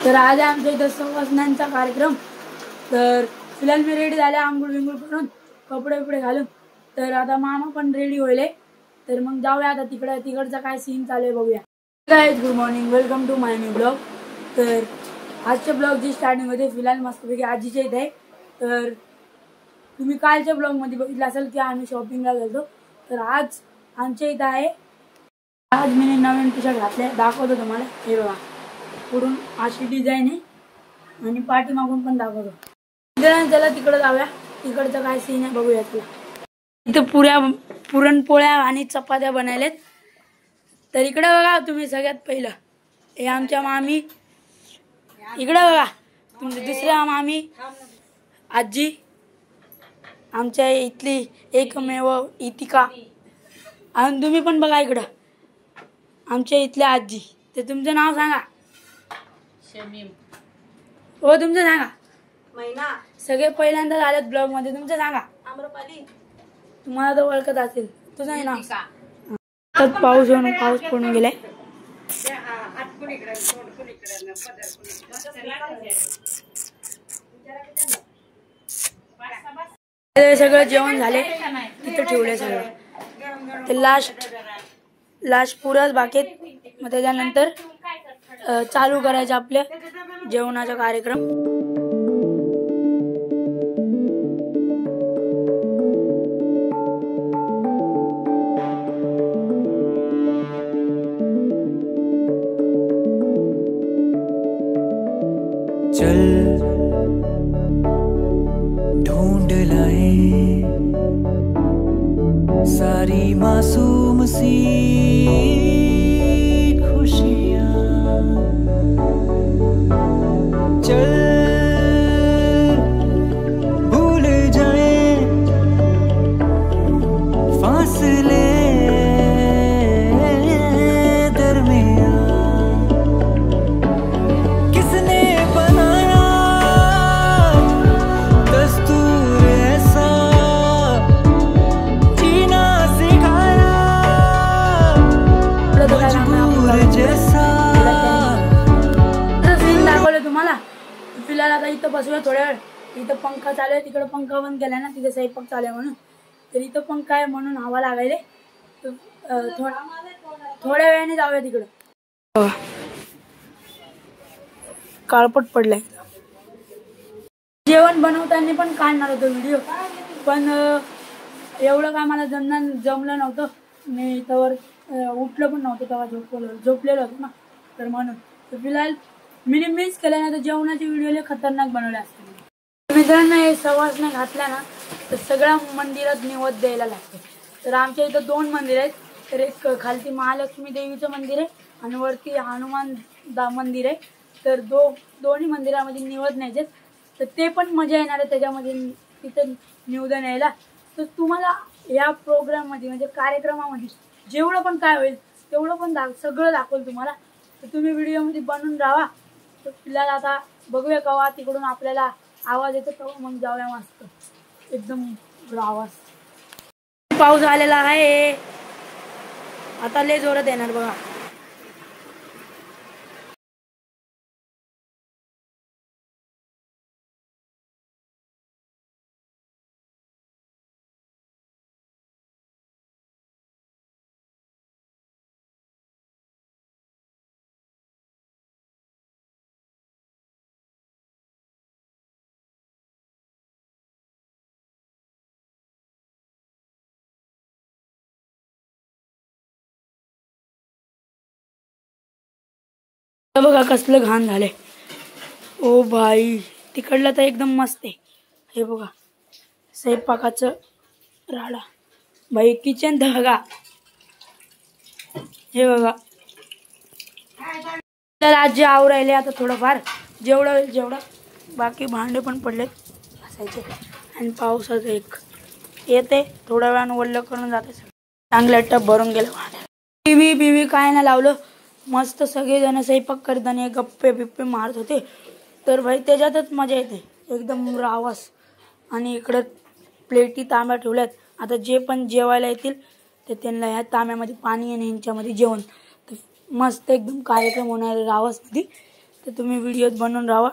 तर आज आमच्या इथं सवासण्यांचा कार्यक्रम। तर फिलहाल मी रेडी झाले आंघोळ विंघोळ करून कपडे बिपडे घालून। तर आता मामा पण रेडी होईल। तर मग जाऊया आता तिकडचा काय सीन चालू आहे बघूया। Guys good morning, welcome to my new blog. तर आजच्या ब्लॉगची स्टार्टिंग होते फिलहाल मस्तपैकी आजीच्या इथे। तर तुम्ही कालच्या ब्लॉग मध्ये बघितलं असेल की आम्ही शॉपिंगला गेलो। तर आज आमच्या इथे आहे, आज मी नवीन टी शर्ट घातले, दाखवतो तुम्हाला। हे बघा, पुढून अशी डिझाइन आहे आणि पाठीमागून पण दाखवतो। चला तिकडे जाऊया, तिकडचं काय सीन आहे बघूया। तुला इथं पुरणपोळ्या आणि चपात्या बनवल्यात। तर इकडे बघा तुम्ही, सगळ्यात पहिलं हे आमच्या मामी, इकडे बघा तुमच्या दुसऱ्या मामी आजी, आमच्या इथली एकमेव इतिका। आणि तुम्ही पण बघा इकडं आमच्या इथल्या आजी। ते तुमचं नाव सांगा। शमीम। हो तुमचं सांगा। महिना। सगळे पहिल्यांदा आलेत ब्लॉग मध्ये, तुमचं सांगा। आम्रपाली। तुम्हाला तर ओळखत असेल, तुझं नाव। तर पाऊस पडून गेलाय। सगळं जेवण झाले, तिथं ठेवले सगळं। ते लास्ट पुरच बाकी। मग त्याच्यानंतर चालू करायचं आपल्या जेवणाचा कार्यक्रम। चल ढूंढ लाए सारी मासूम सी खुशियां, चल भूल जाए फासले दरमियां। किसने बनाया दस्तूर ऐसा, जीना सिखाया मजबूर जैसा। सीन दाखवलं तुम्हाला। फिलहाल आता इथं बसूया थोड्या वेळ। इथं पंखा चालू आहे, तिकडे पंखा बंद केलाय ना, तिथे स्वयंपाक चालू आहे म्हणून। तर इथं पंखा आहे म्हणून हवा लागायले। थोड्या वेळाने जाऊया तिकडं। काळपट पडलाय। जेवण बनवताना पण काढणार होतो व्हिडिओ, पण एवढं काय मला जमलं नव्हतं। मी तवर उठलं पण नव्हतं, तेव्हा झोपलेलं होतं ना, तर म्हणून। तर फिलहाल मी मिस केलं ना, तर जेवणाचे व्हिडिओ खतरनाक बनवले असते। मित्रांनो हे सवासण्या घातल्या ना, तर सगळ्या मंदिरात निवद द्यायला लागते। तर आमच्या इथं 2 मंदिर आहेत। तर एक खालती महालक्ष्मी देवीचं मंदिर आहे आणि वरती हनुमान मंदिर आहे। तर दोन्ही मंदिरामध्ये निवद न्यायचे। तर ते पण मजा येणार आहे त्याच्यामध्ये, तिथं निवेदन यायला। तर तुम्हाला या प्रोग्राममध्ये म्हणजे कार्यक्रमामध्ये जेवढं पण काय होईल तेवढं पण सगळं दाखवलं तुम्हाला। तर तुम्ही व्हिडिओमध्ये बनून राहा। तर फिलहाल आता बघूया केव्हा तिकडून आपल्याला आवाज येतो, तेव्हा मग जाऊया मस्त एकदम आवाज। पाऊस आलेला आहे, आता लय जोरात येणार बघा। बघा कसलं घाण झाले। ओ भाई, तिकडलं तर एकदम मस्त आहे। हे बघा स्वयंपाकाचं राडा भाई, किचन तर बघा। हे बघा आजी आवरायले आता थोडंफार, जेवढं बाकी भांडे पण पडलेत असायचे। आणि पावसाचं एक येते, थोड्या वेळानं वल्ल करून जाते। चांगलं टप भरून गेलं भांड्या। टीव्ही काय नाही लावलं, मस्त सगळेजण स्वयंपाक करताना गप्पे बिप्पे मारत होते। तर भाई त्याच्यातच मजा येते, एकदम रावस। आणि इकडं प्लेटी तांब्या ठेवल्यात। आता जे पण जेवायला येतील तर त्यांना ह्या तांब्यामध्ये पाणी आणि ह्यांच्यामध्ये जेवण। तर मस्त एकदम कार्यक्रम होणार रावसमध्ये। तर तुम्ही व्हिडिओत बनवून राहा.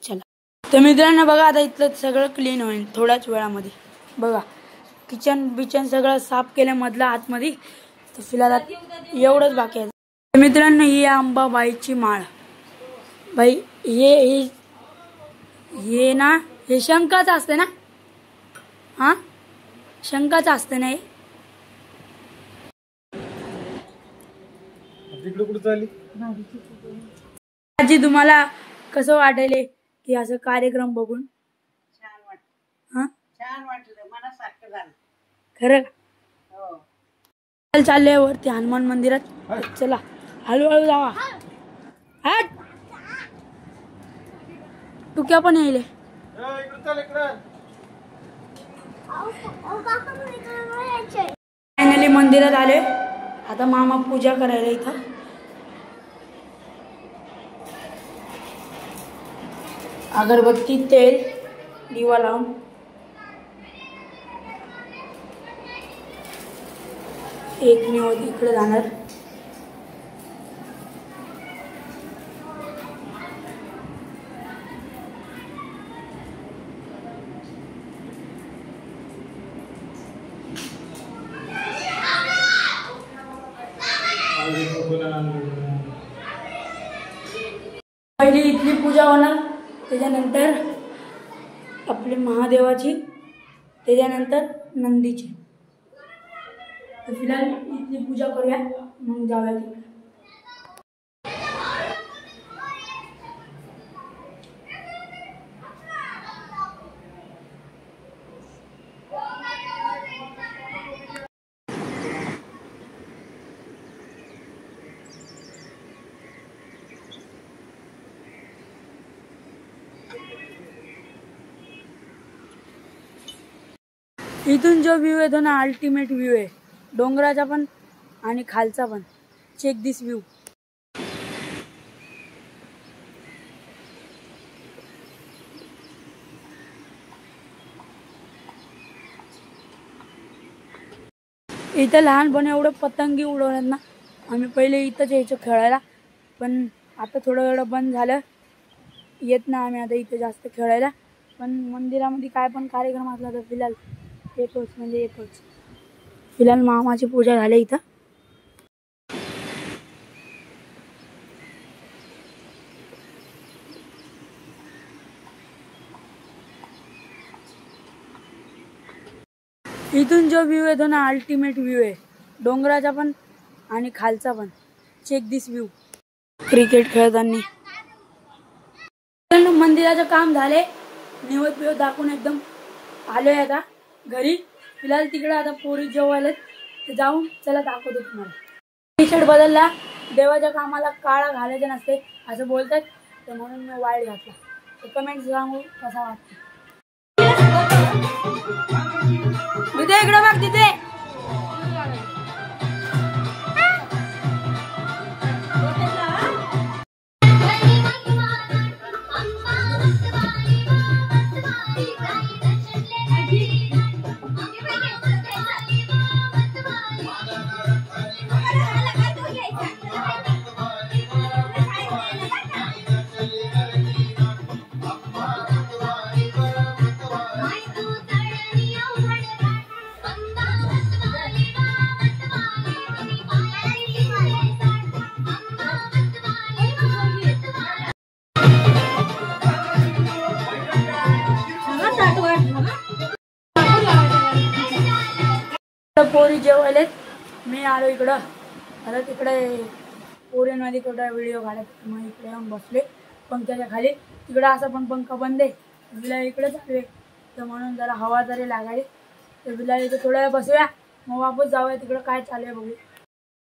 चला तर मित्रांनो बघा, आता इथलं सगळं क्लीन होईल थोड्याच वेळामध्ये. बघा किचन बिचन सगळं साफ केलं मधलं आतमध्ये. तर फिलहाल एवढंच बाकी आहे. तर मित्रांनो ही अंबाबाईची माळ. बाई हे ना, हे शंखाचं असते ना? हा शंखाचं असते ना हे? आजी तुम्हाला कसं वाटेल की असं कार्यक्रम बघून? छान वाटलं. हा छान वाटलं, मनासारखं झालं. खरं? हो. चालले वरती हनुमान मंदिरात. चला हळूहळू जावा. हट तू क्या पण येईल. फायनली मंदिरात आले. आता मामा पूजा करायला इथं. अगरबत्ती तेल दिवा लावून एक निवड इकडे जाणार. पहिली इथली पूजा होणार, त्याच्यानंतर आपली महादेवाची, त्याच्यानंतर नंदीची. तर फिलहाल इथली पूजा करूया, मग जाऊया तिकडे. इथून जो व्ह्यू येतो ना, अल्टिमेट व्ह्यू आहे. डोंगराचा पण आणि खालचा पण. चेक दिस व्ह्यू. इथं लहानपणी एवढं पतंगी उडवणार ना. आम्ही पहिले इथंच यायचो खेळायला, पण आता थोडं बंद झालं. येत ना आम्ही आता इथे जास्त खेळायला. पण मंदिरामध्ये काय पण कार्यक्रम असला तर फिलहाल येतोच, म्हणजे येतोच. फिलहाल मामाची पूजा झाली इथं. इथून जो व्ह्यू येतो ना, अल्टिमेट व्ह्यू आहे. डोंगराचा पण आणि खालचा पण. चेक दिस व्ह्यू. क्रिकेट खेळताना मंदिराचं काम झाले. निवत बिवत दाखवून एकदम आलोय आता घरी. फिलहाल तिकडे आता पोरी जेवायला जाऊन चला दाखवतो तुम्हाला. टी शर्ट बदलला. देवाच्या कामाला काळा घालायचं नसते असं बोलतात, तर म्हणून मी वाईट घातला. तर कमेंट सांगू कसा वाटतं. तिथे इकडे बघ तिथे. पोरी जेवायला. मी आलो इकडं. आता तिकडे पोरींमध्ये कुठं व्हिडिओ काढत, मग इकडे येऊन बसले पंख्याच्या खाली. तिकडं असा पण पंखा बंद आहे. तिला इकडे चालू आहे, तर म्हणून जरा हवा जरी लागायली. तर तिला इथे थोड्या वेळ बसूया, मग वापस जाऊया तिकडं काय चालू आहे बघू.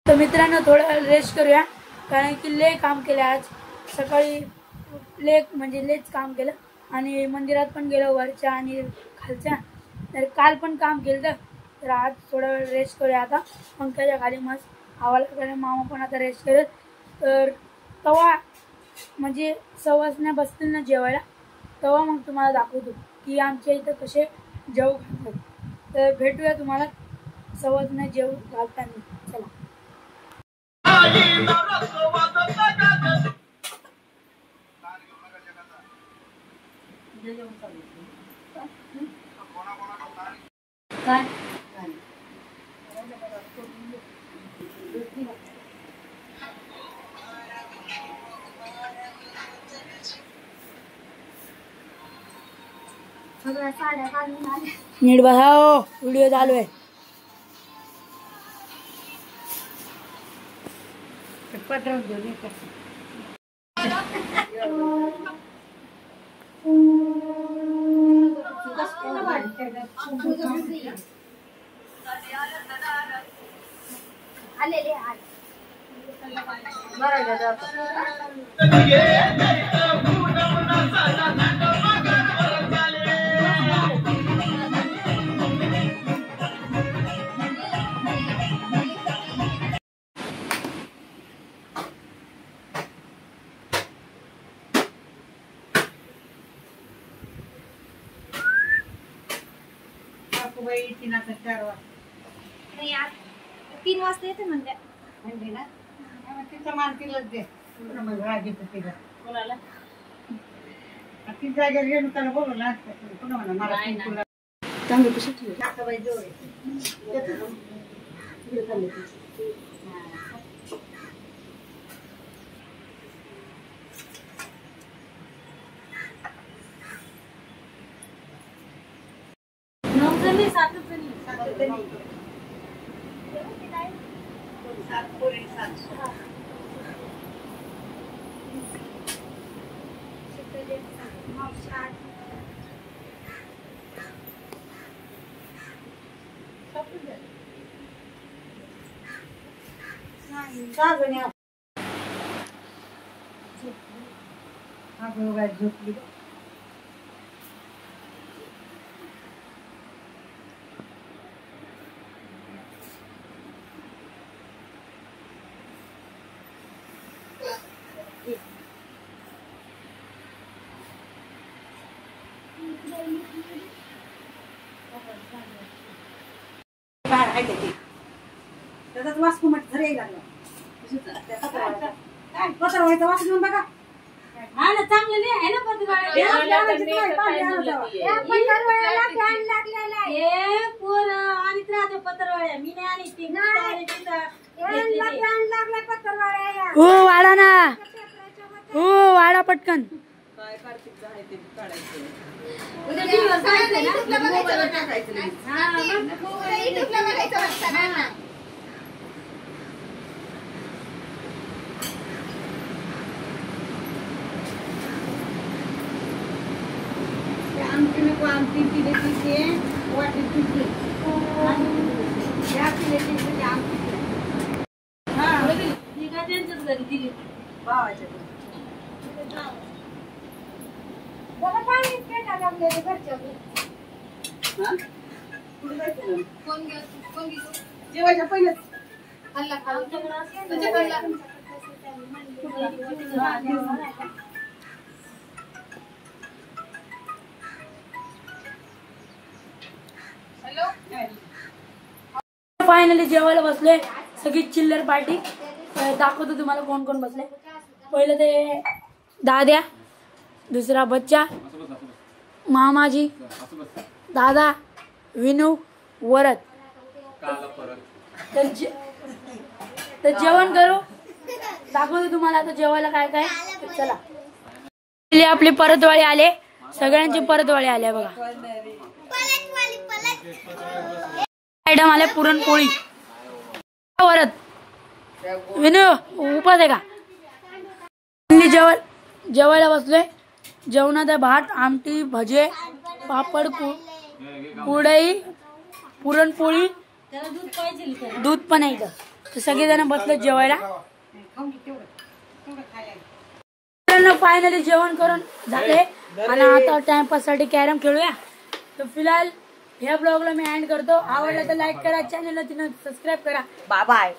तर मित्रांनो थोडा वेळ रेस्ट करूया, कारण की लय काम केलं आज. सकाळी लेच काम केलं आणि मंदिरात पण गेलो वरच्या आणि खालच्या. तर काल पण काम केलं. तर आज थोडा वेळ रेस्ट करूया. आता पंख्याच्या खाली मस्त हवा लागल्याने मामा पण आता रेस्ट करत. तर तवा म्हणजे सवासण्या बसतील ना जेवायला, तेव्हा मग तुम्हाला दाखवतो की आमच्या इथं कसे जेव घालतात. तर भेटूया तुम्हाला सवासण्या जेव घालताना. चला. काय नीट बघा हो, व्हिडिओ चालू आहे. पटवून घेऊन ये. बाई 3 आता 4 वाजता नाही आज 3 वाजता येते म्हणल्या म्हणजे ना तिचा मान तिलाच दे. पुन्हा मग राग येतो तिला. कोणाला? ती जागेवर गेलो त्याला बोलवलं असतं. पुन्हा म्हणा मला तुला चांगलं कशी ठेवलं. काकाबाई जवळ येते. येतो ना. इकडे चालले ते. झोपली. त्याचाच वास कुमट घरी लागला. पत्रावळीचा वास घेऊन बघा. हा ना चांगलं नाही आहे ना पत्रवाळ्याला पोर आणि राहते पत्रवाळ्या मी नाही आणि ती हो वाडा ना, हो वाडा पटकन. उद्या टीव्हीवर जायचं ना मोबाईलवर टाकायचं. हा मग आमची नको आमची तिथे तिथे वाटी तुझी ती काय त्यांच्याच घरी दिली भावाच्या जेवायच्या पहिलेच फायनली जेवायला बसले. सगळी चिल्लर पार्टी. दाखवतो तुम्हाला कोण कोण बसले. पहिलं ते दाद्या, दुसरा बच्चा, मामाजी, दादा, विनू, वरद. तर जेवण करू. दाखवतो तुम्हाला आता जेवायला काय काय. चला आपली परतवाळी आले. सगळ्यांची परतवाळी आले बघा. आयटम आले पुरणपोळी. वरद विनू उपास आहे का. जेवायला बसलोय. जेवणात आहे भात, आमटी, भजे, पापड, कुरडई, पुरणपोळी, दूध पण आहे इथं. सगळेजण बसले जेवायला. फायनली जेवण करून झाले आणि आता टाइमपास साठी कॅरम खेळूया. तर फिलहाल ह्या ब्लॉगला मी एंड करतो. आवडलं तर लाईक करा, चॅनलला सबस्क्राईब करा. Bye bye.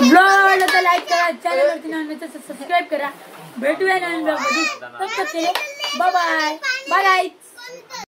ब्लॉग आवडला तर लाईक करा, चॅनलला सबस्क्राईब करा. भेटूया नवीन ब्लॉग मध्ये. Bye bye. बाय.